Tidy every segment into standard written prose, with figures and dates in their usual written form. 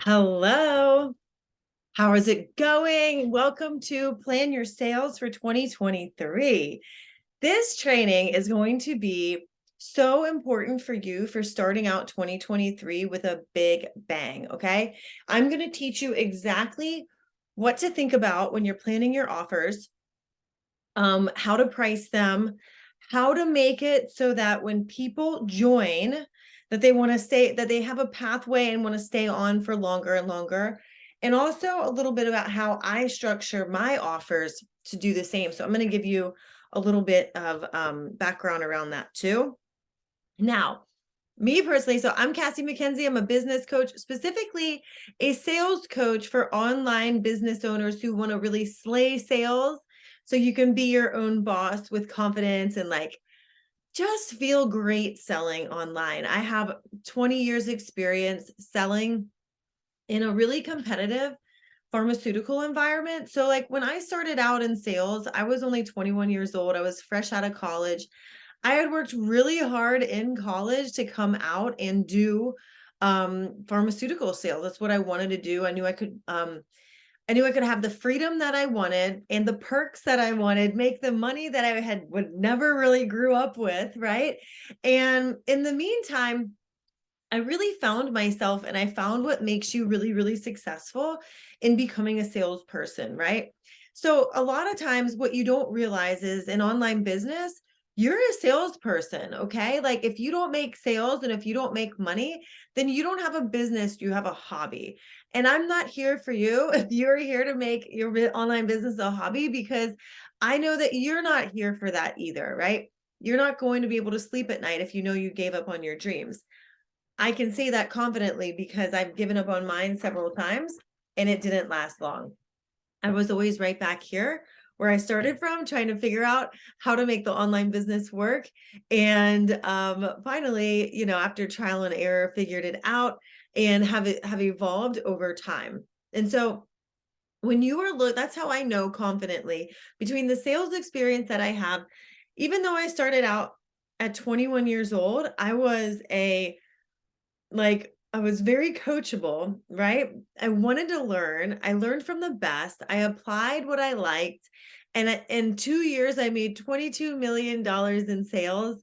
Hello. How is it going? Welcome to Plan Your Sales for 2023. This training is going to be so important for you for starting out 2023 with a big bang, okay? I'm going to teach you exactly what to think about when you're planning your offers, how to price them, how to make it so that when people join, that they want to stay, that they have a pathway and want to stay on for longer and longer. And also a little bit about how I structure my offers to do the same. So I'm going to give you a little bit of background around that too. Now, me personally, so I'm Cassie McKenzie. I'm a business coach, specifically a sales coach for online business owners who want to really slay sales so you can be your own boss with confidence and just feel great selling online. I have 20 years experience selling in a really competitive pharmaceutical environment. So when I started out in sales, I was only 21 years old. I was fresh out of college. I had worked really hard in college to come out and do pharmaceutical sales. That's what I wanted to do. I knew I could have the freedom that I wanted and the perks that I wanted, make the money that I would never really grew up with, right? And in the meantime, I really found myself and I found what makes you really, really successful in becoming a salesperson, right? So a lot of times what you don't realize is in online business, you're a salesperson, okay? Like if you don't make sales and if you don't make money, then you don't have a business, you have a hobby. And I'm not here for you if you're here to make your online business a hobby, because I know that you're not here for that either, right? You're not going to be able to sleep at night if you know you gave up on your dreams. I can say that confidently because I've given up on mine several times and it didn't last long. I was always right back here where I started from, trying to figure out how to make the online business work. And finally, after trial and error, figured it out and have evolved over time. And so when you are that's how I know confidently between the sales experience that I have, even though I started out at 21 years old, I was very coachable, right? I wanted to learn. I learned from the best. I applied what I liked. And in 2 years, I made $22 million in sales.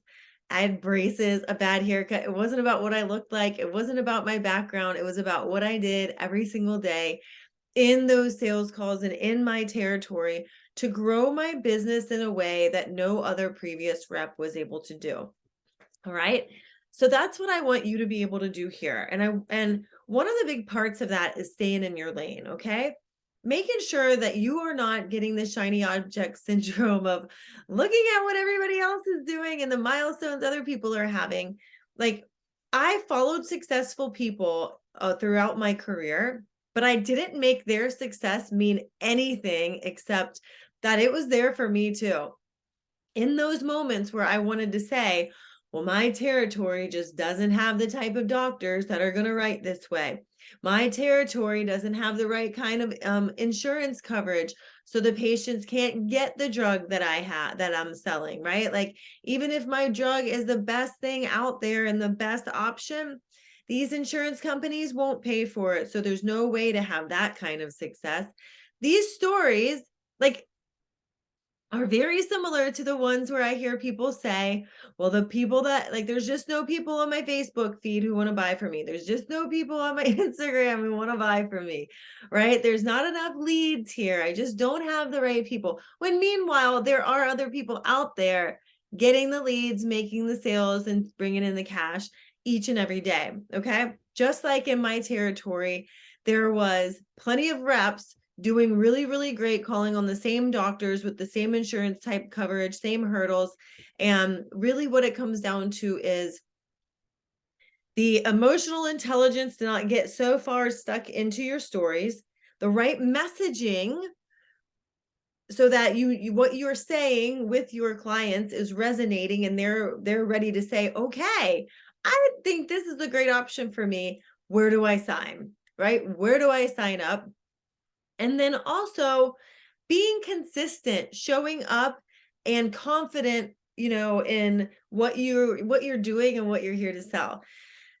I had braces, a bad haircut. It wasn't about what I looked like. It wasn't about my background. It was about what I did every single day in those sales calls and in my territory to grow my business in a way that no other previous rep was able to do. All right. So that's what I want you to be able to do here. And one of the big parts of that is staying in your lane, okay? Making sure that you are not getting the shiny object syndrome of looking at what everybody else is doing and the milestones other people are having. Like I followed successful people throughout my career, but I didn't make their success mean anything except that it was there for me too. In those moments where I wanted to say, well, my territory just doesn't have the type of doctors that are going to write this way. My territory doesn't have the right kind of insurance coverage, so the patients can't get the drug that I'm selling, right? Like even if my drug is the best thing out there and the best option, these insurance companies won't pay for it. So there's no way to have that kind of success. These stories, like are very similar to the ones where I hear people say, well, the people that there's just no people on my Facebook feed who want to buy from me. There's just no people on my Instagram who want to buy from me, right? There's not enough leads here. I just don't have the right people. When meanwhile, there are other people out there getting the leads, making the sales, and bringing in the cash each and every day. Okay. Just like in my territory, there was plenty of reps doing really, really great, calling on the same doctors with the same insurance type coverage, same hurdles. And really what it comes down to is the emotional intelligence to not get so far stuck into your stories, the right messaging so that you what you're saying with your clients is resonating and they're ready to say, okay, I think this is a great option for me. Where do I sign? Right? Where do I sign up? And then also being consistent, showing up and confident, in what you're doing and what you're here to sell.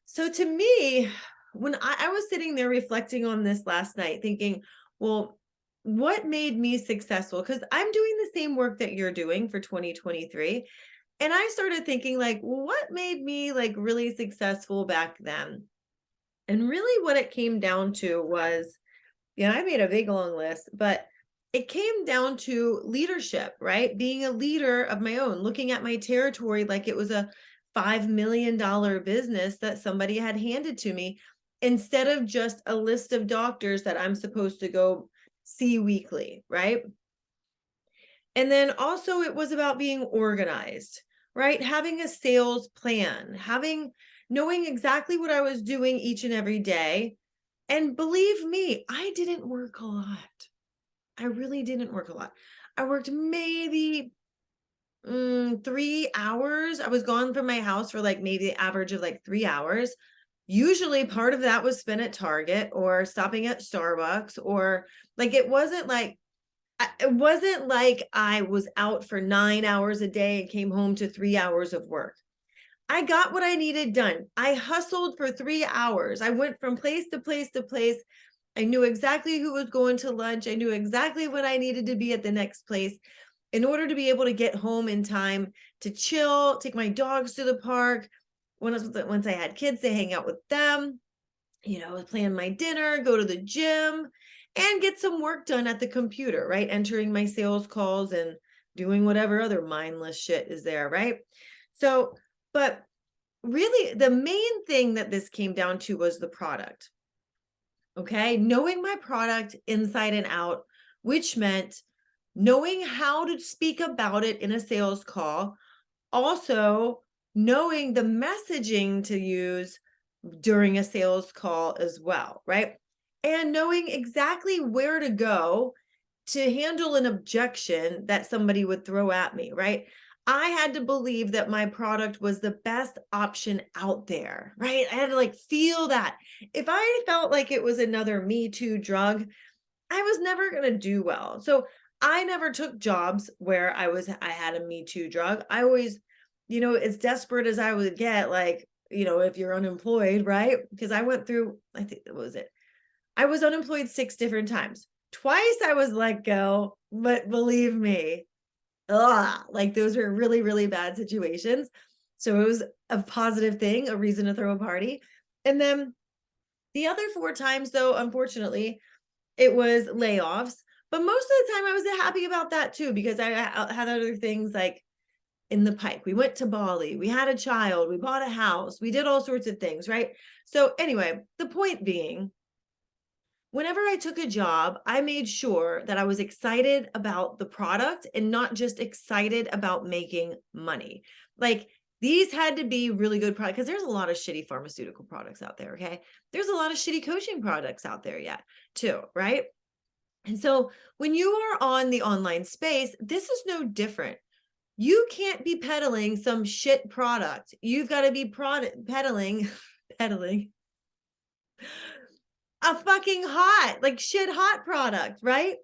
So to me, when I was sitting there reflecting on this last night, thinking, well, what made me successful? Because I'm doing the same work that you're doing for 2023. And I started thinking, like, well, what made me like really successful back then? And really what it came down to was, I made a big long list, but it came down to leadership, right? Being a leader of my own, looking at my territory like it was a $5 million business that somebody had handed to me instead of just a list of doctors that I'm supposed to go see weekly, right? And then also it was about being organized, right? Having a sales plan, knowing exactly what I was doing each and every day. And believe me, I didn't work a lot. I really didn't work a lot. I worked maybe 3 hours. I was gone from my house for like maybe the average of like 3 hours. Usually part of that was spent at Target or stopping at Starbucks, or like it wasn't like I was out for 9 hours a day and came home to 3 hours of work. I got what I needed done. I hustled for 3 hours. I went from place to place to place. I knew exactly who was going to lunch. I knew exactly when I needed to be at the next place in order to be able to get home in time to chill, take my dogs to the park. Once I had kids, to hang out with them, plan my dinner, go to the gym, and get some work done at the computer, right? Entering my sales calls and doing whatever other mindless shit is there, right? So, but really the main thing that this came down to was the product. Okay. Knowing my product inside and out, which meant knowing how to speak about it in a sales call, also knowing the messaging to use during a sales call as well, right? And knowing exactly where to go to handle an objection that somebody would throw at me, right? I had to believe that my product was the best option out there, right? I had to like feel that. If I felt like it was another Me Too drug, I was never going to do well. So I never took jobs where I had a Me Too drug. I always, as desperate as I would get, like, if you're unemployed, right? Because I went through, I think, what was it? I was unemployed 6 different times. Twice I was let go, but believe me, like those were really, really bad situations. So it was a positive thing, a reason to throw a party. And then the other 4 times, though, unfortunately, it was layoffs. But most of the time I was happy about that too, because I had other things like in the pike. We went to Bali, we had a child, we bought a house, we did all sorts of things, right? So anyway, the point being, whenever I took a job, I made sure that I was excited about the product and not just excited about making money. Like these had to be really good products, because there's a lot of shitty pharmaceutical products out there. Okay. There's a lot of shitty coaching products out there yet too. Right. And so when you are on the online space, this is no different. You can't be peddling some shit product. You've got to be peddling, peddling a fucking hot, like shit hot product, right?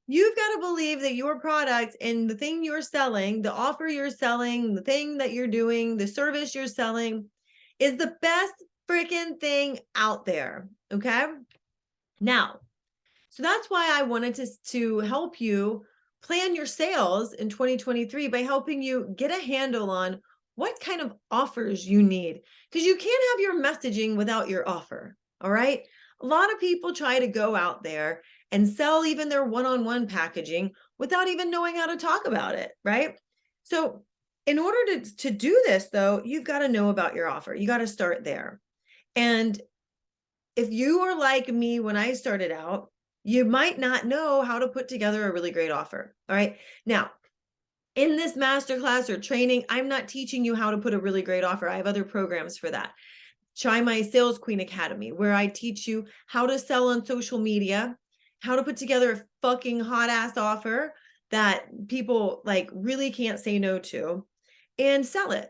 You've got to believe that your product and the thing you're selling, the offer you're selling, the thing that you're doing, the service you're selling is the best freaking thing out there. Okay. Now, so that's why I wanted to help you plan your sales in 2023 by helping you get a handle on what kind of offers you need, because you can't have your messaging without your offer. All right. A lot of people try to go out there and sell even their one-on-one packaging without even knowing how to talk about it. Right. So in order to do this, though, you've got to know about your offer. You got to start there. And if you are like me when I started out, you might not know how to put together a really great offer. All right. Now, in this masterclass or training, I'm not teaching you how to put a really great offer. I have other programs for that. Try my Sales Queen Academy, where I teach you how to sell on social media, how to put together a fucking hot ass offer that people like really can't say no to, and sell it,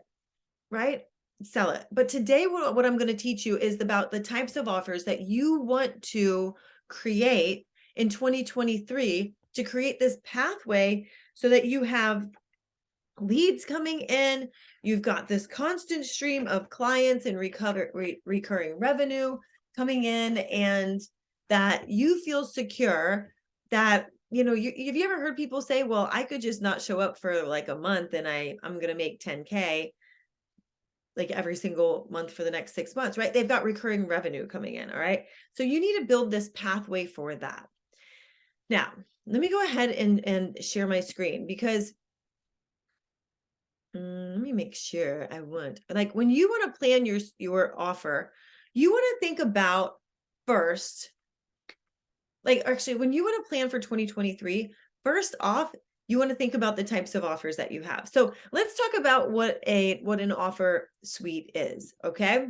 right? Sell it. But today, what I'm going to teach you is about the types of offers that you want to create in 2023 to create this pathway so that you have leads coming in. You've got this constant stream of clients and recurring revenue. coming in and that you feel secure that, have you ever heard people say, well, I could just not show up for like a month and I'm going to make 10K like every single month for the next 6 months, right? They've got recurring revenue coming in. All right. So you need to build this pathway for that. Now, let me go ahead and share my screen because let me make sure I want, like, when you want to plan your offer, you want to think about first, like, actually, when you want to plan for 2023, first off, you want to think about the types of offers that you have. So let's talk about what an offer suite is. Okay.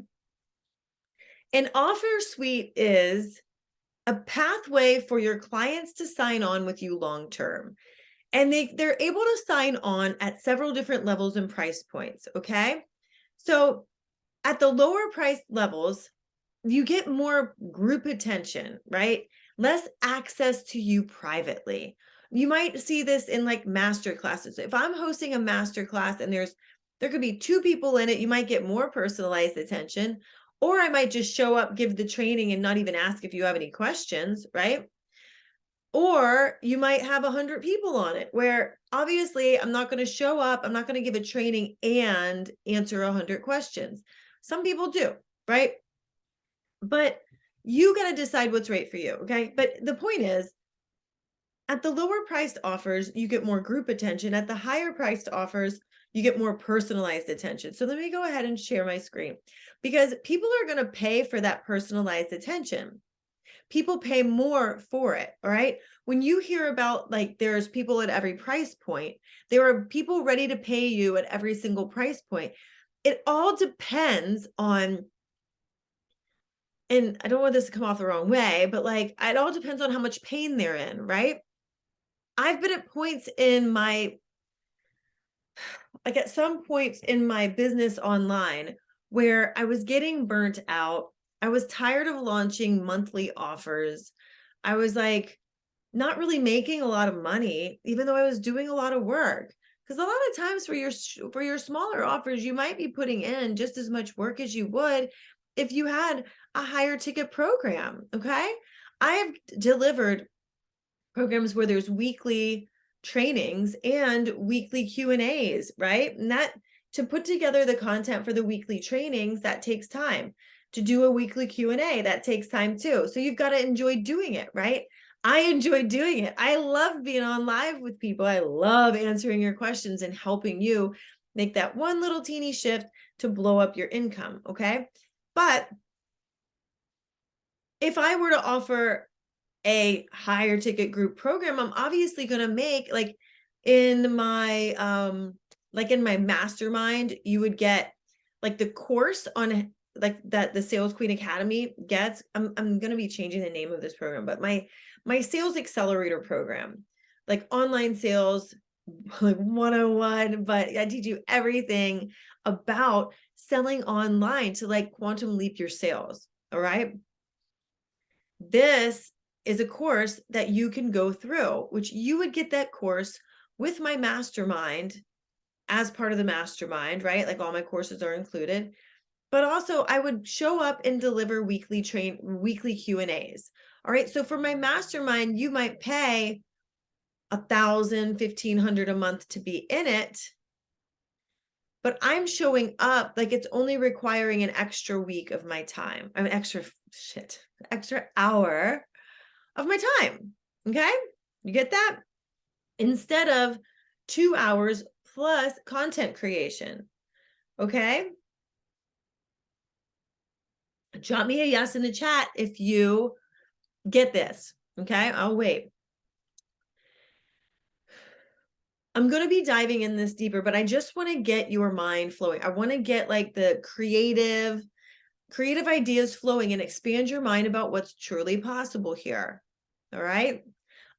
An offer suite is a pathway for your clients to sign on with you long term. And they're able to sign on at several different levels and price points. Okay. So at the lower price levels, you get more group attention, right? Less access to you privately. You might see this in like master classes. If I'm hosting a master class and there could be 2 people in it, you might get more personalized attention. Or I might just show up, give the training, and not even ask if you have any questions, right? Or you might have 100 people on it where obviously I'm not going to show up, I'm not going to give a training and answer 100 questions. Some people do, right? But you got to decide what's right for you. Okay. But the point is, at the lower priced offers, you get more group attention. At the higher priced offers, you get more personalized attention. So let me go ahead and share my screen because people are going to pay for that personalized attention. People pay more for it. All right. When you hear about like there's people at every price point, there are people ready to pay you at every single price point. It all depends on, and I don't want this to come off the wrong way, but like it all depends on how much pain they're in, right? I've been at points in my, like at some points in my business online where I was getting burnt out. I was tired of launching monthly offers. I was like not really making a lot of money, even though I was doing a lot of work. Because a lot of times for your smaller offers, you might be putting in just as much work as you would if you had a higher ticket program. Okay. I have delivered programs where there's weekly trainings and weekly Q&As, right? And that to put together the content for the weekly trainings, that takes time. To do a weekly Q&A, that takes time too. So you've got to enjoy doing it, right? I enjoy doing it. I love being on live with people. I love answering your questions and helping you make that one little teeny shift to blow up your income, okay? But if I were to offer a higher ticket group program, I'm obviously going to make like in my mastermind, you would get like the course on like that the Sales Queen Academy gets. I'm going to be changing the name of this program, but my sales accelerator program, like online sales like 101, but I teach you everything about selling online to like quantum leap your sales. All right. This is a course that you can go through, which you would get that course with my mastermind as part of the mastermind, right? Like all my courses are included. But also I would show up and deliver weekly Q&As. All right. So for my mastermind, you might pay 1,000, 1,500 a month to be in it. But I'm showing up like it's only requiring an extra week of my time. I mean, extra hour of my time. Okay. You get that? Instead of 2 hours plus content creation. Okay. Drop me a yes in the chat if you get this. Okay. I'll wait. I'm going to be diving in this deeper, but I just want to get your mind flowing. I want to get like the creative ideas flowing and expand your mind about what's truly possible here. All right.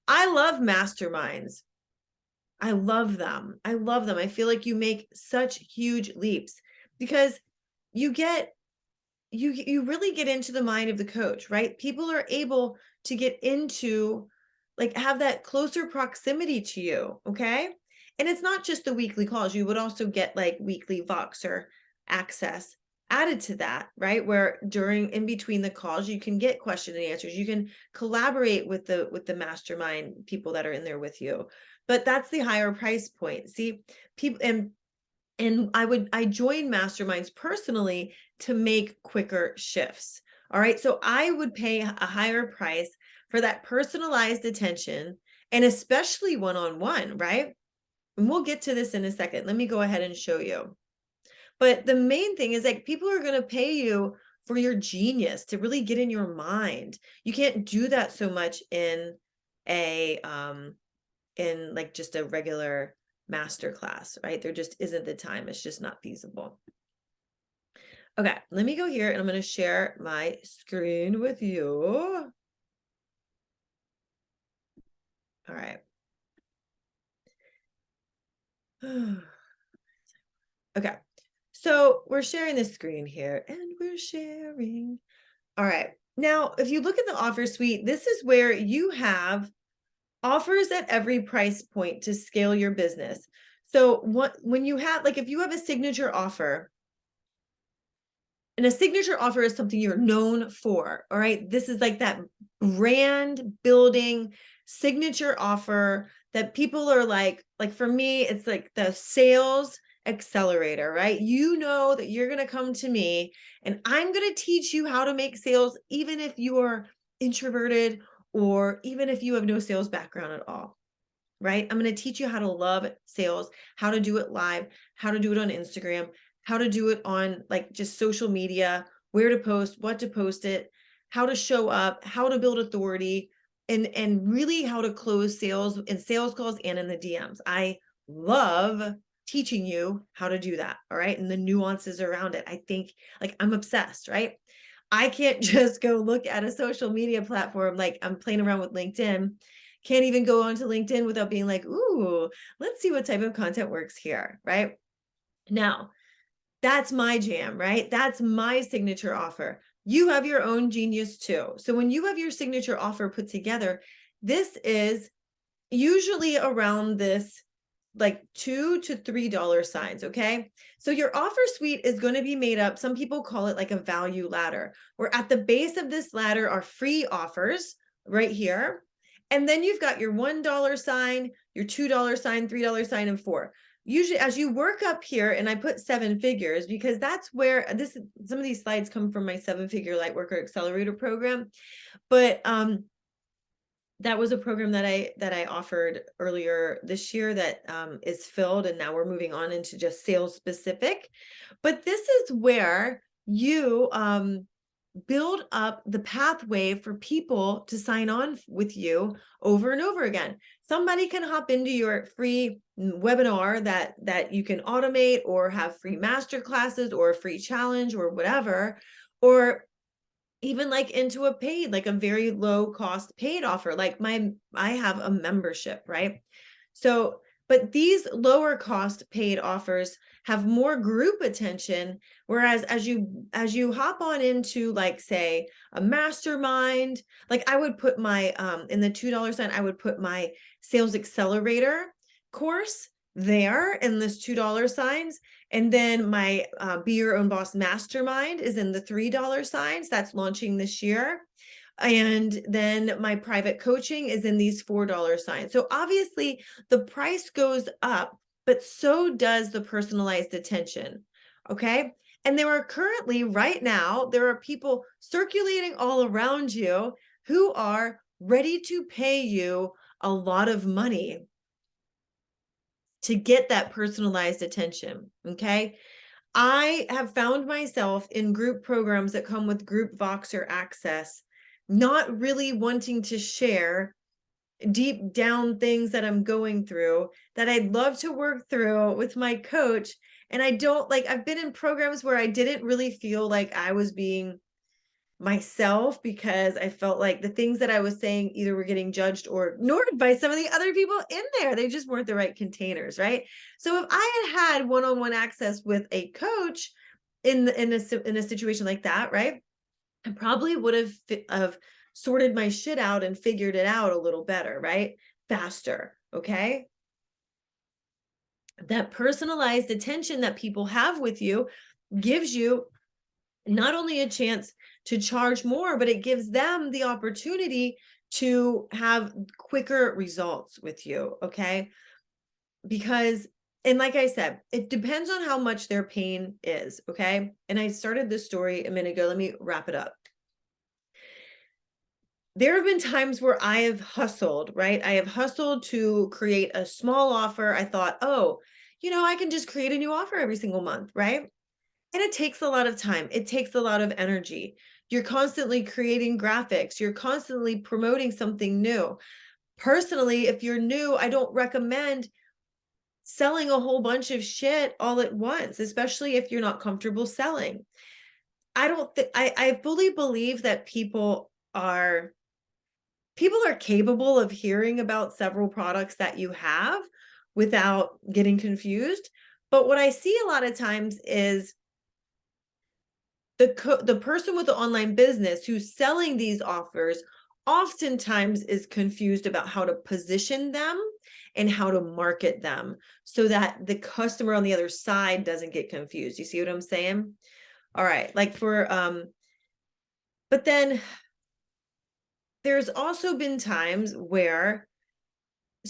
I love masterminds. I love them. I love them. I feel like you make such huge leaps because you really get into the mind of the coach, right? People are able to get into like have that closer proximity to you, okay? And it's not just the weekly calls. You would also get like weekly Voxer access added to that, right? Where in between the calls, you can get question and answers. You can collaborate with the mastermind people that are in there with you. But that's the higher price point. See, people and I join masterminds personally to make quicker shifts. All right. So I would pay a higher price for that personalized attention, and especially one-on-one, right? And we'll get to this in a second. Let me go ahead and show you. But the main thing is like people are going to pay you for your genius to really get in your mind. You can't do that so much in like just a regular master class, right? There just isn't the time. It's just not feasible. Okay, let me go here and I'm going to share my screen with you. All right. Okay. So we're sharing the screen here and we're sharing. All right. Now, if you look at the offer suite, this is where you have offers at every price point to scale your business. So when you have, like, if you have a signature offer, and a signature offer is something you're known for, all right? This is like that brand building signature offer that people are like for me, it's like the sales accelerator, right? You know that you're going to come to me and I'm going to teach you how to make sales, even if you are introverted or even if you have no sales background at all, right? I'm going to teach you how to love sales, how to do it live, how to do it on Instagram, how to do it on like just social media, where to post, what to post it, how to show up, how to build authority, and really how to close sales in sales calls and in the DMs. I love teaching you how to do that, all right? And the nuances around it. I think like I'm obsessed, right? I can't just go look at a social media platform like I'm playing around with LinkedIn. Can't even go onto LinkedIn without being like, ooh, let's see what type of content works here, right? Now, that's my jam, right? That's my signature offer. You have your own genius too. So when you have your signature offer put together, this is usually around this like $2 to $3 signs. Okay. So your offer suite is going to be made up. Some people call it like a value ladder, where at the base of this ladder are free offers right here. And then you've got your $1 sign, your $2 sign, $3 sign, and four. Usually as you work up here, and I put seven figures because that's where some of these slides come from my 7-figure Lightworker Accelerator program. But that was a program that I offered earlier this year that is filled, and now we're moving on into just sales specific. But this is where you build up the pathway for people to sign on with you over and over again. Somebody can hop into your free webinar that you can automate, or have free master classes or a free challenge or whatever, or even like into a paid, like a very low cost paid offer. Like I have a membership, right? So, but these lower cost paid offers have more group attention. Whereas as you hop on into like, say, a mastermind, like I would put my, in the $2 sign, I would put my sales accelerator course there in this $2 signs. And then my Be Your Own Boss Mastermind is in the $3 signs. That's launching this year. And then my private coaching is in these $4 signs. So obviously the price goes up, but so does the personalized attention. Okay. And there are currently, right now, there are people circulating all around you who are ready to pay you a lot of money to get that personalized attention. Okay. I have found myself in group programs that come with group Voxer access, not really wanting to share deep down things that I'm going through that I'd love to work through with my coach. And I don't like, I've been in programs where I didn't really feel like I was being myself, because I felt like the things that I was saying either were getting judged or ignored by some of the other people in there. They just weren't the right containers, right? So if I had one-on-one access with a coach in a situation like that, right, I probably would have sorted my shit out and figured it out a little better, right? Faster, okay? That personalized attention that people have with you gives you not only a chance to charge more, but it gives them the opportunity to have quicker results with you. Okay. Because, and like I said, it depends on how much their pain is. Okay. And I started this story a minute ago. Let me wrap it up. There have been times where I have hustled, right? I have hustled to create a small offer. I thought, oh, I can just create a new offer every single month, right? And it takes a lot of time. It takes a lot of energy. You're constantly creating graphics. You're constantly promoting something new. Personally, if you're new, I don't recommend selling a whole bunch of shit all at once, especially if you're not comfortable selling. I don't think I fully believe that people are capable of hearing about several products that you have without getting confused. But what I see a lot of times is the person with the online business who's selling these offers oftentimes is confused about how to position them and how to market them so that the customer on the other side doesn't get confused. You see what I'm saying? All right. But then there's also been times where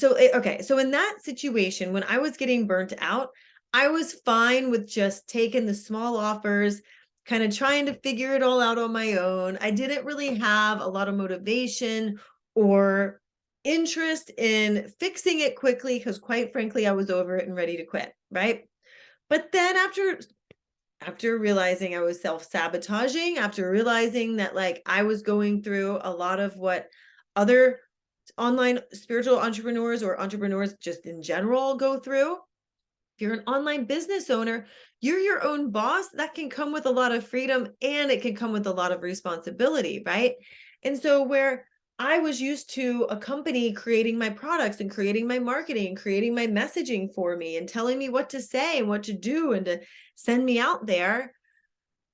okay, so in that situation, when I was getting burnt out, I was fine with just taking the small offers, kind of trying to figure it all out on my own. I didn't really have a lot of motivation or interest in fixing it quickly because quite frankly, I was over it and ready to quit, right? But then after realizing I was self-sabotaging, after realizing that like I was going through a lot of what other online spiritual entrepreneurs or entrepreneurs just in general go through. If you're an online business owner, you're your own boss. That can come with a lot of freedom and it can come with a lot of responsibility, right? And so, where I was used to a company creating my products and creating my marketing, creating my messaging for me and telling me what to say and what to do and to send me out there,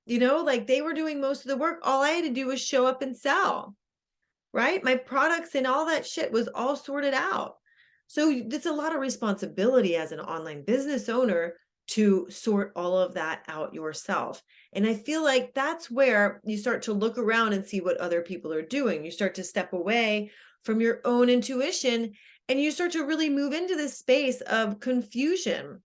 like they were doing most of the work. All I had to do was show up and sell, right? My products and all that shit was all sorted out. So it's a lot of responsibility as an online business owner to sort all of that out yourself. And I feel like that's where you start to look around and see what other people are doing. You start to step away from your own intuition and you start to really move into this space of confusion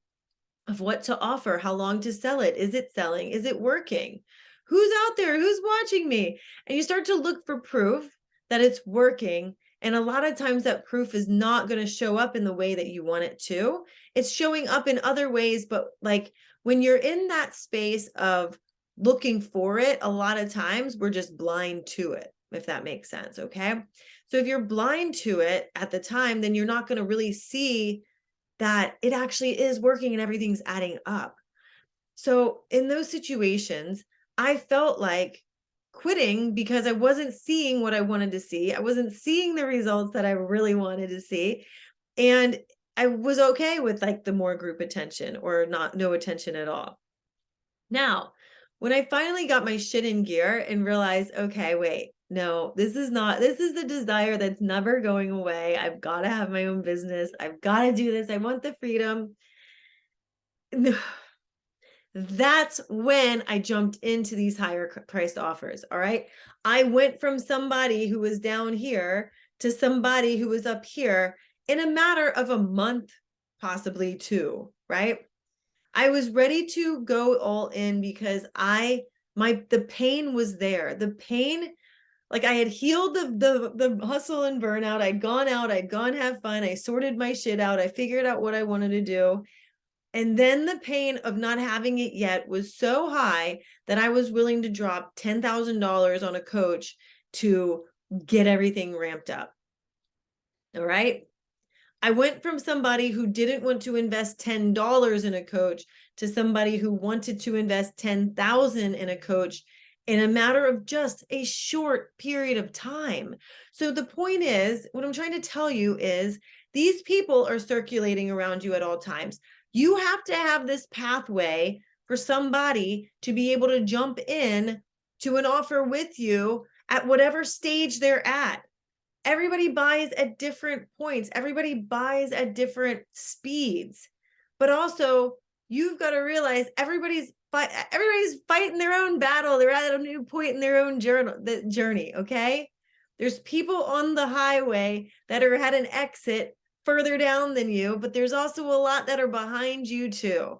of what to offer, how long to sell it. Is it selling? Is it working? Who's out there? Who's watching me? And you start to look for proof that it's working. And a lot of times that proof is not going to show up in the way that you want it to. It's showing up in other ways. But like when you're in that space of looking for it, a lot of times we're just blind to it, if that makes sense. Okay. So if you're blind to it at the time, then you're not going to really see that it actually is working and everything's adding up. So in those situations, I felt like quitting because I wasn't seeing what I wanted to see. I wasn't seeing the results that I really wanted to see. And I was okay with like the more group attention or no attention at all. Now, when I finally got my shit in gear and realized, okay, wait, no, this is the desire that's never going away. I've got to have my own business. I've got to do this. I want the freedom. That's when I jumped into these higher priced offers. All right. I went from somebody who was down here to somebody who was up here in a matter of a month, possibly two, right? I was ready to go all in because the pain was there. The pain, like I had healed the hustle and burnout. I'd gone out, I'd gone have fun. I sorted my shit out. I figured out what I wanted to do. And then the pain of not having it yet was so high that I was willing to drop $10,000 on a coach to get everything ramped up. All right. I went from somebody who didn't want to invest $10 in a coach to somebody who wanted to invest 10,000 in a coach in a matter of just a short period of time. So the point is, what I'm trying to tell you is these people are circulating around you at all times. You have to have this pathway for somebody to be able to jump in to an offer with you at whatever stage they're at. Everybody buys at different points. Everybody buys at different speeds. But also, you've got to realize everybody's everybody's fighting their own battle. They're at a new point in their own journey, okay? There's people on the highway that are at an exit further down than you, but there's also a lot that are behind you too.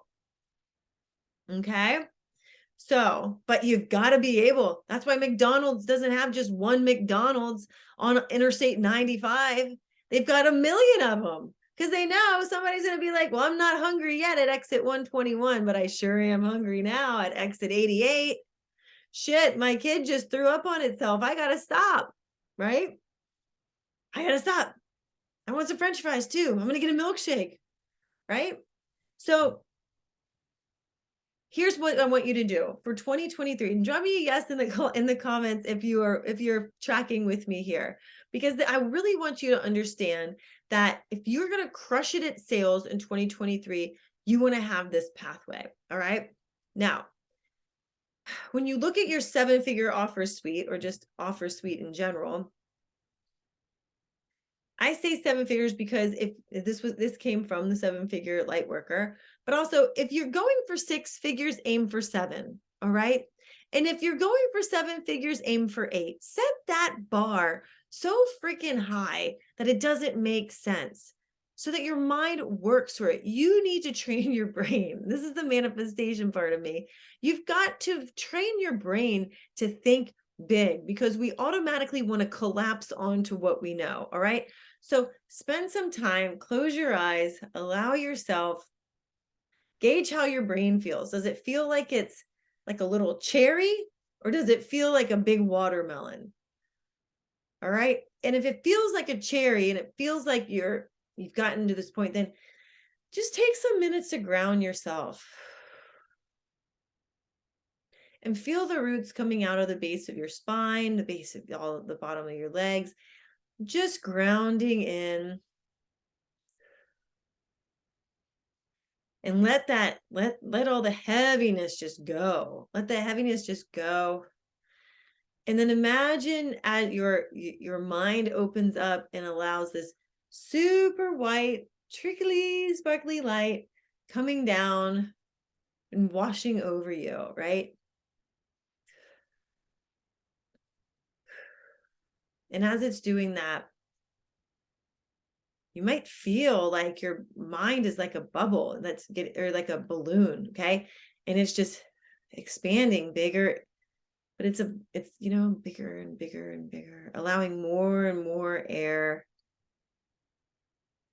Okay? So, but you've got to be able. That's why McDonald's doesn't have just one McDonald's on Interstate 95. They've got a million of them because they know somebody's going to be like, well, I'm not hungry yet at exit 121, but I sure am hungry now at exit 88. Shit, my kid just threw up on itself. I got to stop, right? I got to stop. I want some French fries too. I'm going to get a milkshake, right? So here's what I want you to do for 2023. And drop me a yes in the comments if you're tracking with me here, because I really want you to understand that if you're going to crush it at sales in 2023, you want to have this pathway. All right. Now, when you look at your 7-figure offer suite, or just offer suite in general, I say 7 figures because if this came from the 7-figure light worker, but also if you're going for 6 figures, aim for 7. All right. And if you're going for 7 figures, aim for 8. Set that bar so freaking high that it doesn't make sense, so that your mind works for it. You need to train your brain. This is the manifestation part of me. You've got to train your brain to think big, because we automatically want to collapse onto what we know. All right. So spend some time, close your eyes, allow yourself, gauge how your brain feels. Does it feel like it's like a little cherry, or does it feel like a big watermelon? All right. And if it feels like a cherry and it feels like you've gotten to this point, then just take some minutes to ground yourself and feel the roots coming out of the base of your spine, the base of all the bottom of your legs, just grounding in. And let all the heaviness just go. Let the heaviness just go. And then imagine as your mind opens up and allows this super white, trickly, sparkly light coming down and washing over you, right? And as it's doing that, you might feel like your mind is like a bubble or like a balloon, okay? And it's just expanding bigger, but it's bigger and bigger and bigger, allowing more and more air,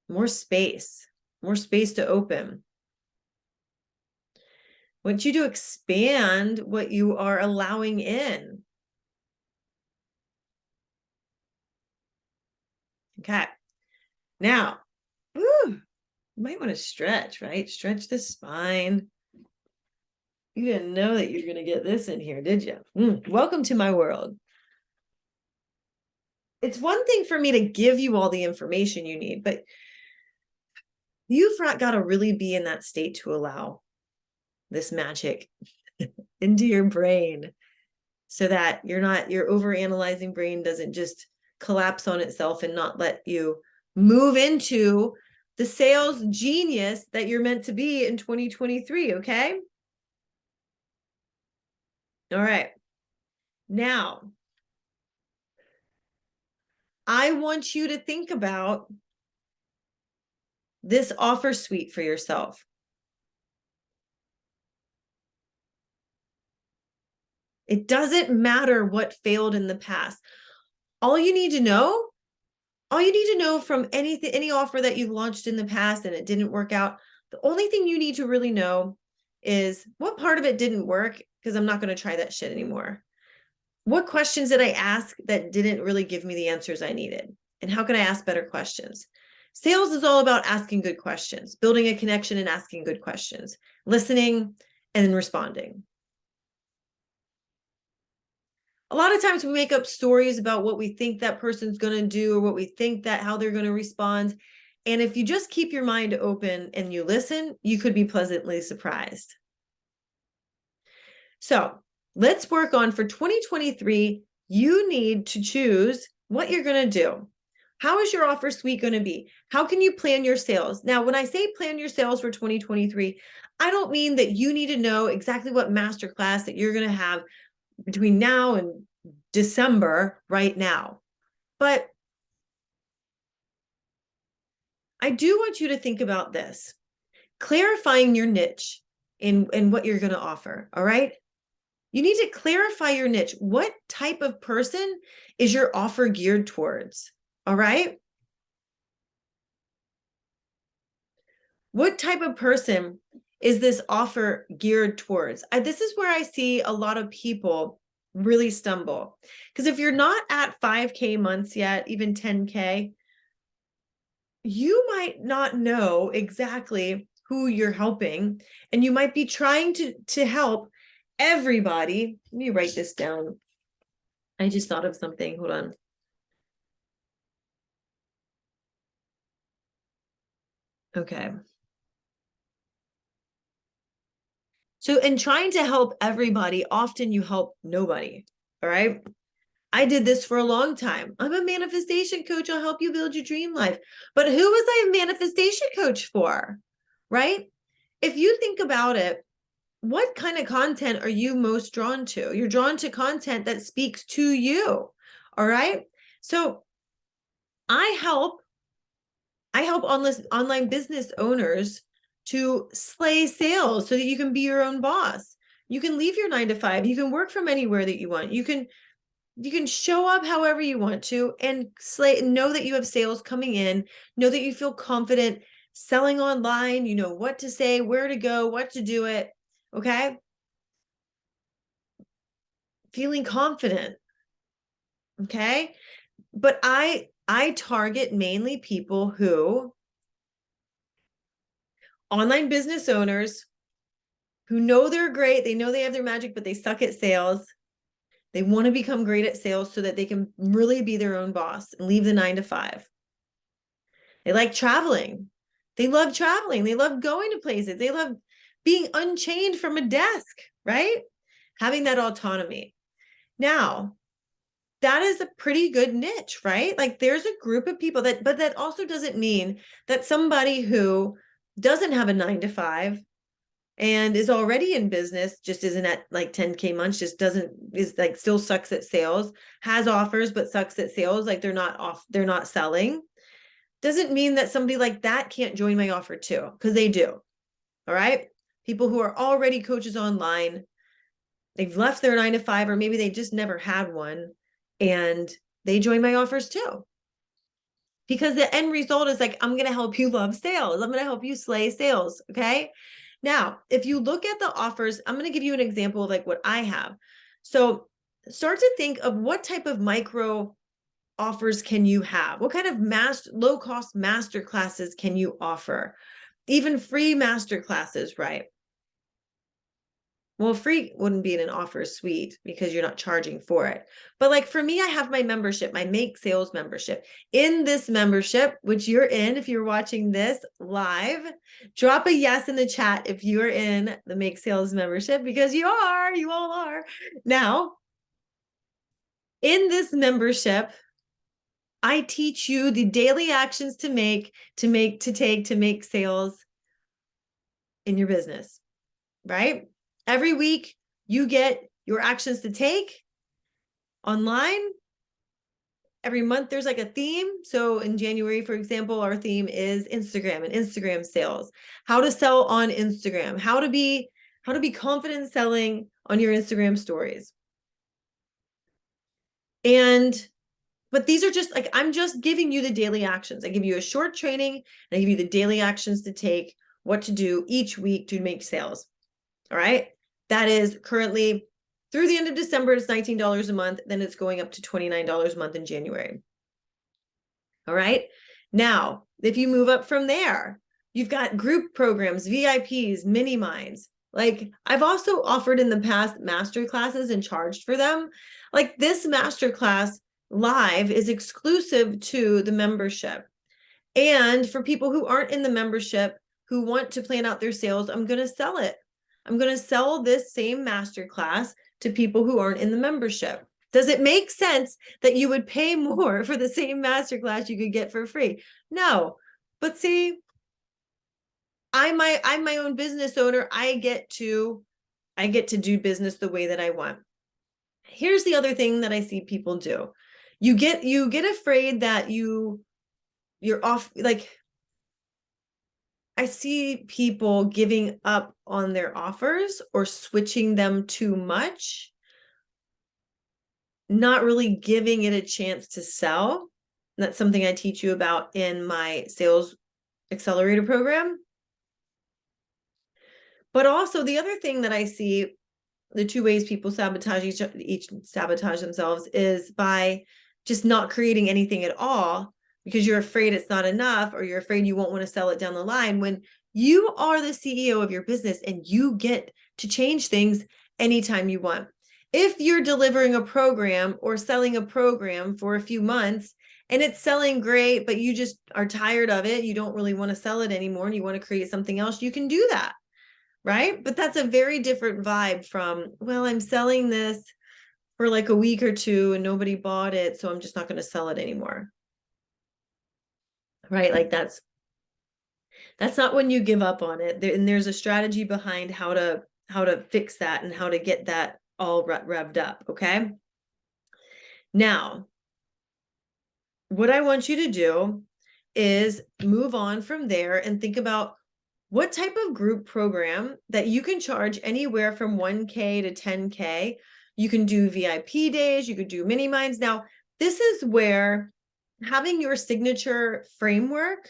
more space to open. I want you to expand what you are allowing in. Okay. Now, you might want to stretch, right? Stretch the spine. You didn't know that you're going to get this in here, did you? Welcome to my world. It's one thing for me to give you all the information you need, but you've got to really be in that state to allow this magic into your brain, so that your overanalyzing brain doesn't just collapse on itself and not let you move into the sales genius that you're meant to be in 2023. Okay. All right. Now, I want you to think about this offer suite for yourself. It doesn't matter what failed in the past. All you need to know from any offer that you've launched in the past and it didn't work out, the only thing you need to really know is what part of it didn't work, because I'm not going to try that shit anymore. What questions did I ask that didn't really give me the answers I needed? And how can I ask better questions? Sales is all about asking good questions, building a connection and asking good questions, listening and responding. A lot of times we make up stories about what we think that person's going to do, or what we think that how they're going to respond. And if you just keep your mind open and you listen, you could be pleasantly surprised. So let's work on, for 2023, you need to choose what you're going to do. How is your offer suite going to be? How can you plan your sales? Now, when I say plan your sales for 2023, I don't mean that you need to know exactly what masterclass that you're going to have between now and December right now. But I do want you to think about this, clarifying your niche in what you're going to offer. All right. You need to clarify your niche. What type of person is your offer geared towards? All right. What type of person is this offer geared towards? This is where I see a lot of people really stumble. Because if you're not at 5K months yet, even 10K, you might not know exactly who you're helping. And you might be trying to help everybody. Let me write this down. I just thought of something. Hold on. Okay. So in trying to help everybody, often you help nobody. All right. I did this for a long time. I'm a manifestation coach. I'll help you build your dream life. But who was I a manifestation coach for? Right? If you think about it, what kind of content are you most drawn to? You're drawn to content that speaks to you. All right. So I help online business owners to slay sales so that you can be your own boss. You can leave your 9 to 5. You can work from anywhere that you want. You can show up however you want to and know that you have sales coming in, know that you feel confident selling online, you know what to say, where to go, what to do it. Okay. Feeling confident. Okay. But I target mainly people who online business owners who know they're great, they know they have their magic, but they suck at sales. They want to become great at sales so that they can really be their own boss and leave the 9 to 5. They like traveling. They love traveling. They love going to places. They love being unchained from a desk, right? Having that autonomy. Now, that is a pretty good niche, right? Like there's a group of people but that also doesn't mean that somebody who doesn't have a 9 to 5 and is already in business, just isn't at like 10K months, is like still sucks at sales, has offers, but sucks at sales. Like they're not selling. Doesn't mean that somebody like that can't join my offer too, because they do. All right. People who are already coaches online, they've left their 9 to 5, or maybe they just never had one, and they join my offers too. Because the end result is like, I'm going to help you love sales. I'm going to help you slay sales. Okay. Now, if you look at the offers, I'm going to give you an example of like what I have. So start to think of what type of micro offers can you have? What kind of low cost master classes can you offer? Even free master classes, right? Well, free wouldn't be in an offer suite because you're not charging for it. But like for me, I have my membership, my Make Sales membership. In this membership, which you're in, if you're watching this live, drop a yes in the chat if you're in the Make Sales membership, because you all are. Now, in this membership, I teach you the daily actions to make sales in your business, right? Every week you get your actions to take online. Every month there's like a theme. So in January, for example, our theme is Instagram and Instagram sales, how to sell on Instagram, how to be confident selling on your Instagram stories. But these are just like, I'm just giving you the daily actions. I give you a short training and I give you the daily actions to take, what to do each week to make sales. All right. That is currently through the end of December, it's $19 a month. Then it's going up to $29 a month in January. All right. Now, if you move up from there, you've got group programs, VIPs, mini minds. Like I've also offered in the past master classes and charged for them. Like this master class live is exclusive to the membership. And for people who aren't in the membership, who want to plan out their sales, I'm going to sell it. I'm going to sell this same masterclass to people who aren't in the membership. Does it make sense that you would pay more for the same masterclass you could get for free? No. But see, I'm my own business owner. I get to do business the way that I want. Here's the other thing that I see people do. You get afraid that you're off, like I see people giving up on their offers or switching them too much, not really giving it a chance to sell. And that's something I teach you about in my sales accelerator program. But also the other thing that I see, the two ways people sabotage each sabotage themselves is by just not creating anything at all because you're afraid it's not enough, or you're afraid you won't want to sell it down the line, when you are the CEO of your business and you get to change things anytime you want. If you're delivering a program or selling a program for a few months and it's selling great, but you just are tired of it, you don't really want to sell it anymore and you want to create something else, you can do that. Right? But that's a very different vibe from, well, I'm selling this for like a week or two and nobody bought it, so I'm just not going to sell it anymore. Right? Like that's not when you give up on it. And there's a strategy behind how to fix that and how to get that all revved up, okay? Now, what I want you to do is move on from there and think about what type of group program that you can charge anywhere from 1K to 10K. You can do VIP days, you could do mini minds. Now, this is where having your signature framework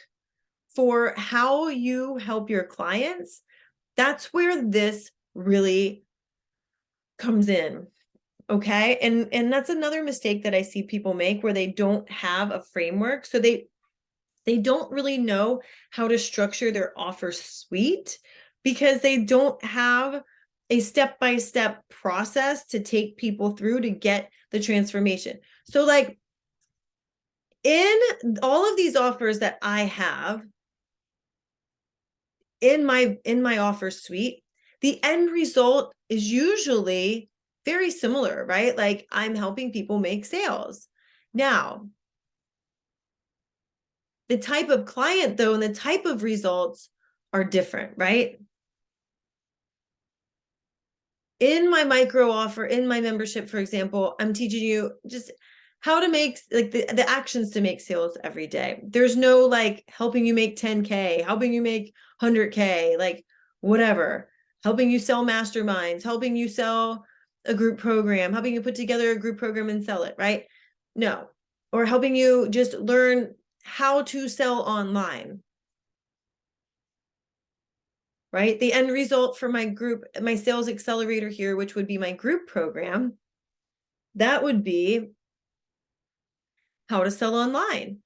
for how you help your clients, that's where this really comes in. Okay? And that's another mistake that I see people make, where they don't have a framework. So they don't really know how to structure their offer suite because they don't have a step-by-step process to take people through to get the transformation. So like in all of these offers that I have in my offer suite, the end result is usually very similar, right? Like I'm helping people make sales. Now, the type of client though, and the type of results are different, right? In my micro offer, in my membership, for example, I'm teaching you just how to make like the actions to make sales every day. There's no like helping you make 10K, helping you make 100K, like whatever, helping you sell masterminds, helping you sell a group program, helping you put together a group program and sell it, right? No. Or helping you just learn how to sell online, right? The end result for my group, my sales accelerator here, which would be my group program, that would be how to sell online.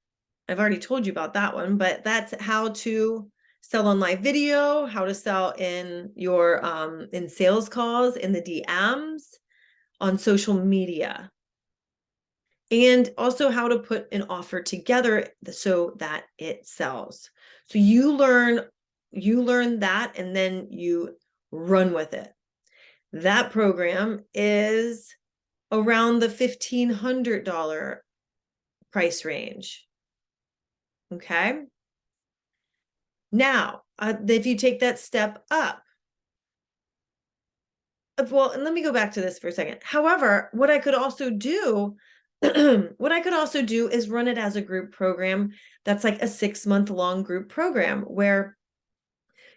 I've already told you about that one, but that's how to sell on live video, how to sell in your in sales calls, in the DMs, on social media, and also how to put an offer together so that it sells. So you learn that and then you run with it. That program is around the $1,500 price range. Okay. Now, if you take that step up, well, and let me go back to this for a second. However, what I could also do, is run it as a group program. That's like a 6-month long group program where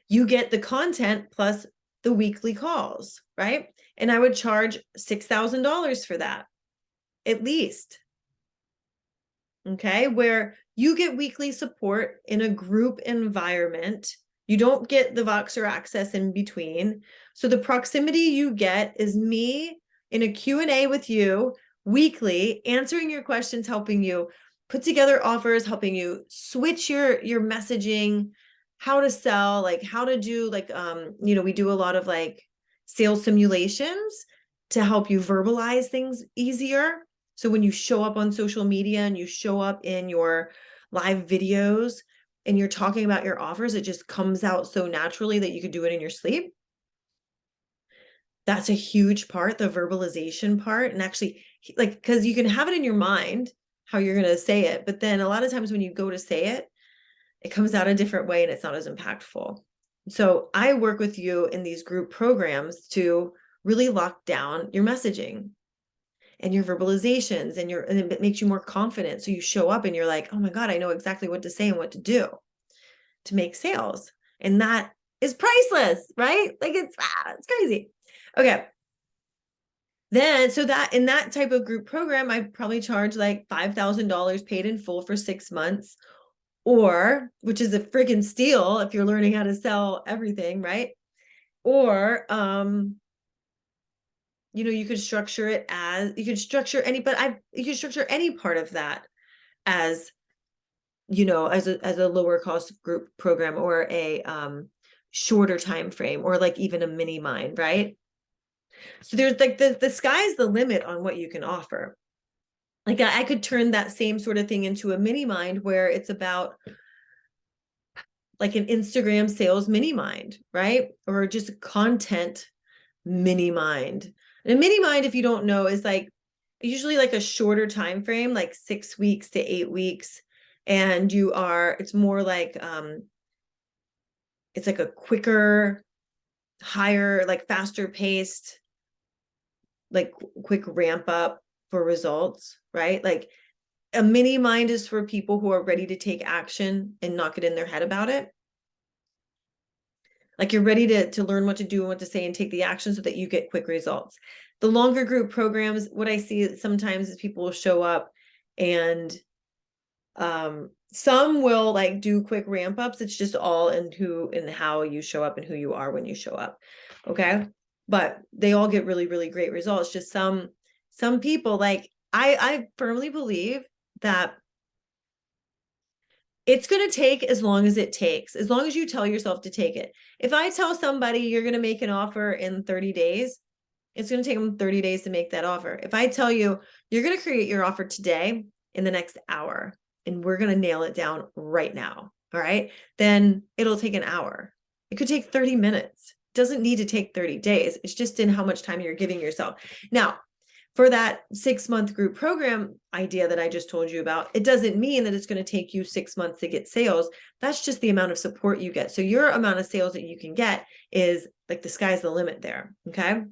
you get the content plus the weekly calls, right? And I would charge $6,000 for that, at least. Okay, where you get weekly support in a group environment. You don't get the Voxer access in between. So the proximity you get is me in a Q&A with you weekly, answering your questions, helping you put together offers, helping you switch your messaging, how to sell, like how to do like, we do a lot of like sales simulations to help you verbalize things easier. So when you show up on social media and you show up in your live videos and you're talking about your offers, it just comes out so naturally that you could do it in your sleep. That's a huge part, the verbalization part. And actually, like, because you can have it in your mind how you're going to say it, but then a lot of times when you go to say it, it comes out a different way and it's not as impactful. So I work with you in these group programs to really lock down your messaging and your verbalizations and it makes you more confident. So you show up and you're like, oh my God, I know exactly what to say and what to do to make sales. And that is priceless, right? Like it's crazy. Okay. Then, so that in that type of group program, I probably charge like $5,000 paid in full for 6 months, or which is a freaking steal if you're learning how to sell everything, right? Or, you could structure it as you could structure any, you could structure any part of that as, as a lower cost group program or a shorter time frame or like even a mini mind, right? So there's like the sky's the limit on what you can offer. Like I could turn that same sort of thing into a mini mind where it's about like an Instagram sales mini mind, right? Or just a content mini mind. And a mini mind, if you don't know, is like usually like a shorter time frame, like 6 weeks to 8 weeks. And it's more like it's like a quicker, higher, like faster paced, like quick ramp up for results, right? Like a mini mind is for people who are ready to take action and not get in their head about it. Like you're ready to learn what to do and what to say and take the action so that you get quick results. The longer group programs, what I see sometimes is people will show up and some will like do quick ramp ups. It's just all in who and how you show up and who you are when you show up. Okay. But they all get really, really great results. Just some people, like I firmly believe that it's going to take as long as it takes, as long as you tell yourself to take it. If I tell somebody you're going to make an offer in 30 days, it's going to take them 30 days to make that offer. If I tell you you're going to create your offer today in the next hour and we're going to nail it down right now, all right, then it'll take an hour. It could take 30 minutes. It doesn't need to take 30 days. It's just in how much time you're giving yourself. Now, for that 6-month group program idea that I just told you about, it doesn't mean that it's going to take you 6 months to get sales. That's just the amount of support you get. So your amount of sales that you can get is like the sky's the limit there. Okay.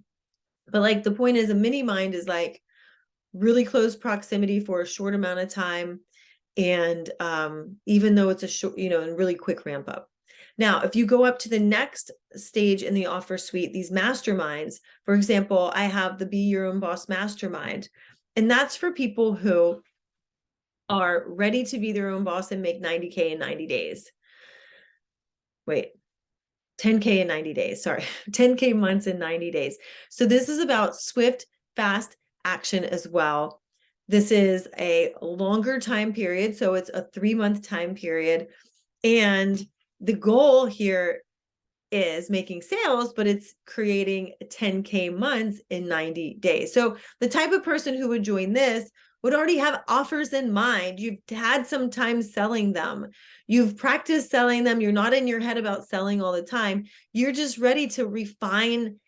But like the point is a mini mind is like really close proximity for a short amount of time. And even though it's a short, and really quick ramp up. Now, if you go up to the next stage in the offer suite, these masterminds, for example, I have the Be Your Own Boss Mastermind, and that's for people who are ready to be their own boss and make 90K in 90 days. Wait, 10K in 90 days, sorry, 10K months in 90 days. So this is about swift, fast action as well. This is a longer time period. So it's a 3-month time period. And the goal here is making sales, but it's creating 10K months in 90 days. So the type of person who would join this would already have offers in mind. You've had some time selling them. You've practiced selling them. You're not in your head about selling all the time. You're just ready to refine.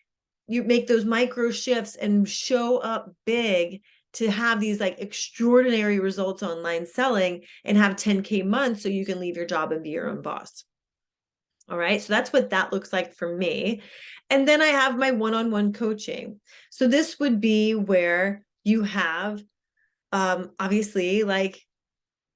You make those micro shifts and show up big to have these like extraordinary results online selling and have 10K months so you can leave your job and be your own boss. All right. So that's what that looks like for me. And then I have my one-on-one coaching. So this would be where you have obviously like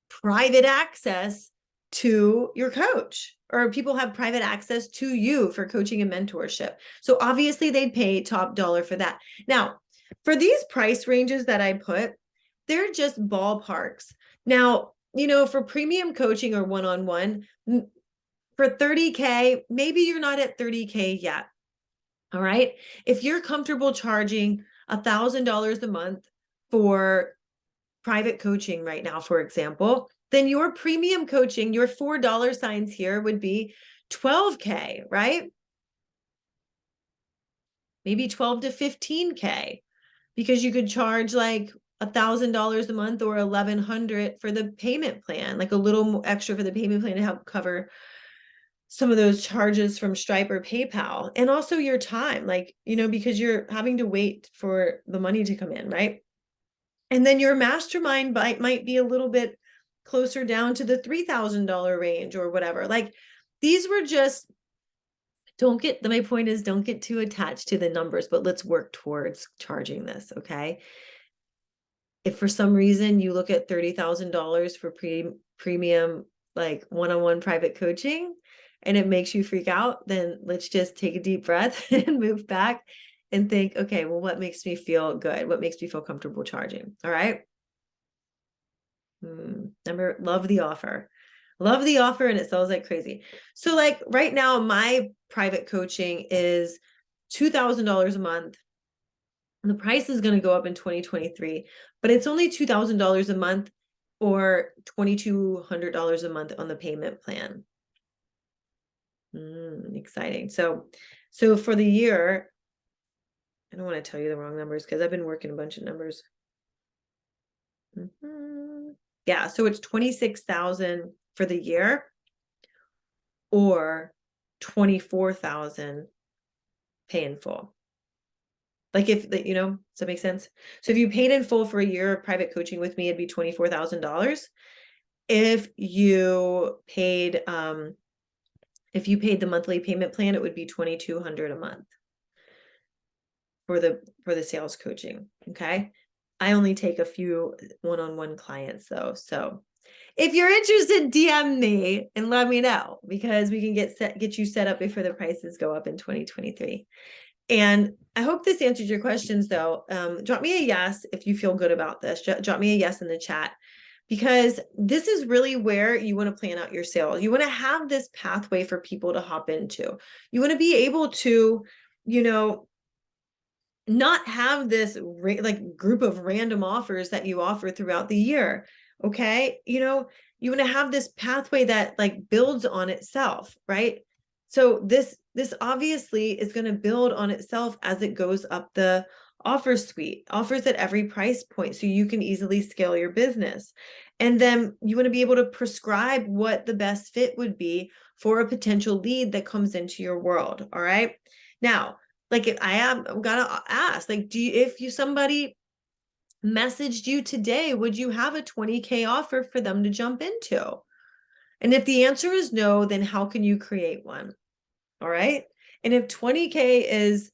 private access to your coach, or people have private access to you for coaching and mentorship. So obviously they'd pay top dollar for that. Now, for these price ranges that I put, they're just ballparks. Now, for premium coaching or one-on-one, for 30K, maybe you're not at 30K yet. All right. If you're comfortable charging $1,000 a month for private coaching right now, for example, then your premium coaching, your $4 signs here would be 12K, right? Maybe 12 to 15K, because you could charge like $1,000 a month or 1,100 for the payment plan, like a little extra for the payment plan to help cover some of those charges from Stripe or PayPal, and also your time, like, because you're having to wait for the money to come in, right? And then your mastermind might be a little bit closer down to the $3,000 range or whatever. Like these were just my point is don't get too attached to the numbers, but let's work towards charging this, okay? If for some reason you look at $30,000 for premium, like one-on-one private coaching, and it makes you freak out, then let's just take a deep breath and move back and think, okay, well, what makes me feel good? What makes me feel comfortable charging? All right. Love the offer. Love the offer, and it sells like crazy. So like right now, my private coaching is $2,000 a month. And the price is going to go up in 2023, but it's only $2,000 a month or $2,200 a month on the payment plan. Exciting. So for the year, I don't want to tell you the wrong numbers because I've been working a bunch of numbers. Yeah, so it's 26,000 for the year or 24,000 pay in full. Like if you know, does that make sense? So if you paid in full for a year of private coaching with me, it'd be $24,000. If you paid the monthly payment plan, it would be $2,200 a month for the sales coaching. Okay. I only take a few one-on-one clients though. So if you're interested, DM me and let me know, because we can get you set up before the prices go up in 2023. And I hope this answered your questions though. Drop me a yes if you feel good about this. Drop me a yes in the chat, because this is really where you want to plan out your sales. You want to have this pathway for people to hop into. You want to be able to, you know, not have this like group of random offers that you offer throughout the year. Okay. You know, you want to have this pathway that like builds on itself, right? So this obviously is going to build on itself as it goes up the offer suite, offers at every price point, so you can easily scale your business. And then you want to be able to prescribe what the best fit would be for a potential lead that comes into your world. All right. Now, like if I'm gonna ask, like, if somebody messaged you today, would you have a 20K offer for them to jump into? And if the answer is no, then how can you create one? All right. And if 20K is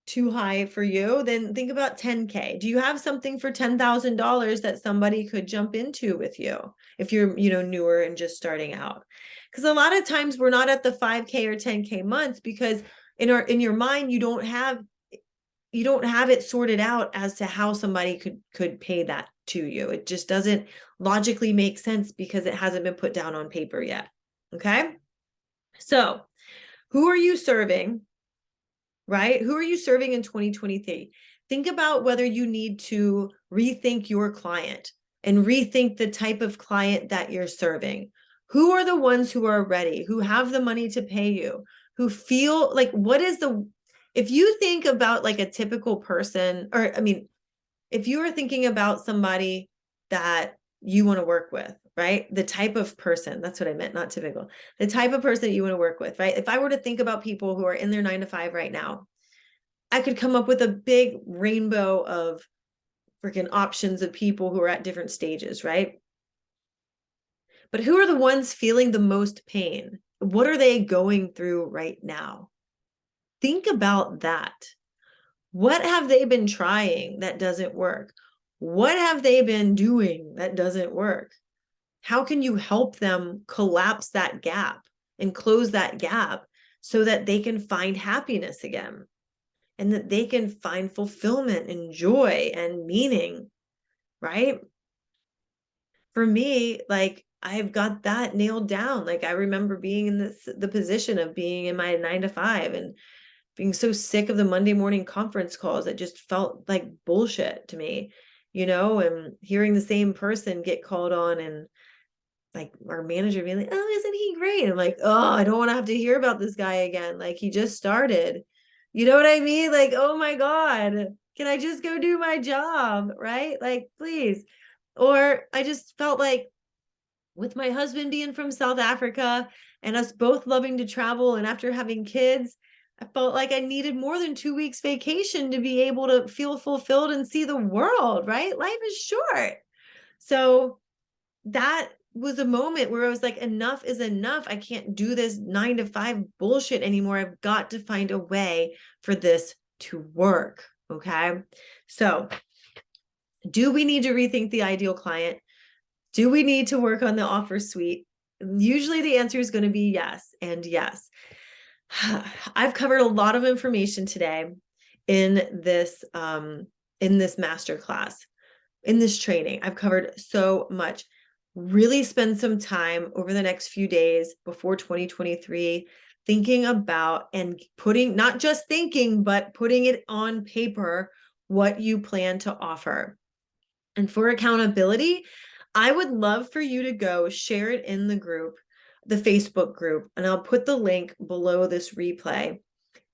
too high for you, then think about 10K. Do you have something for $10,000 that somebody could jump into with you if you're, newer and just starting out? Because a lot of times we're not at the 5K or 10K months because in your mind you don't have it sorted out as to how somebody could pay that to you. It just doesn't logically make sense because it hasn't been put down on paper yet. Okay? So, who are you serving? Right? Who are you serving in 2023? Think about whether you need to rethink your client and rethink the type of client that you're serving. Who are the ones who are ready, who have the money to pay you, who feel like if you think about like a typical person, or I mean, if you are thinking about somebody that you want to work with, right? The type of person, that's what I meant, not typical. The type of person that you want to work with, right? If I were to think about people who are in their 9-to-5 right now, I could come up with a big rainbow of freaking options of people who are at different stages, right? But who are the ones feeling the most pain? What are they going through right now? Think about that. What have they been trying that doesn't work? What have they been doing that doesn't work? How can you help them collapse that gap and close that gap so that they can find happiness again and that they can find fulfillment and joy and meaning, right? For me, like I've got that nailed down. Like I remember being in the position of being in my 9-to-5 and being so sick of the Monday morning conference calls that just felt like bullshit to me, and hearing the same person get called on and like our manager being like, oh, isn't he great? I'm like, oh, I don't want to have to hear about this guy again. Like he just started. You know what I mean? Like, oh my God, can I just go do my job? Right? Like, please. Or I just felt like with my husband being from South Africa and us both loving to travel, and after having kids, I felt like I needed more than 2 weeks vacation to be able to feel fulfilled and see the world, right? Life is short. So that was a moment where I was like, enough is enough. I can't do this 9 to 5 bullshit anymore. I've got to find a way for this to work. Okay. So, do we need to rethink the ideal client? Do we need to work on the offer suite? Usually the answer is going to be yes and yes. I've covered a lot of information today in this masterclass, in this training. I've covered so much. Really spend some time over the next few days before 2023 thinking about and putting, not just thinking, but putting it on paper, what you plan to offer. And for accountability, I would love for you to go share it in the group, the Facebook group, and I'll put the link below this replay.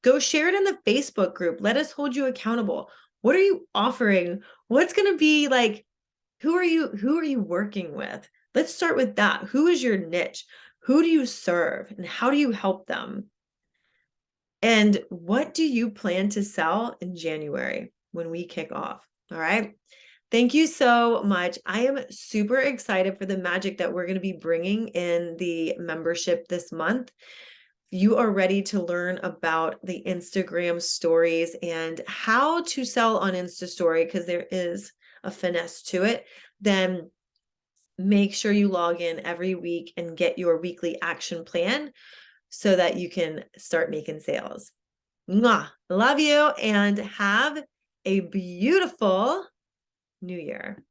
Go share it in the Facebook group. Let us hold you accountable. What are you offering? What's going to be like, who are you working with? Let's start with that. Who is your niche? Who do you serve and how do you help them? And what do you plan to sell in January when we kick off? All right. Thank you so much. I am super excited for the magic that we're going to be bringing in the membership this month. If you are ready to learn about the Instagram stories and how to sell on Insta Story, because there is a finesse to it, then make sure you log in every week and get your weekly action plan so that you can start making sales. Mwah. Love you and have a beautiful New Year.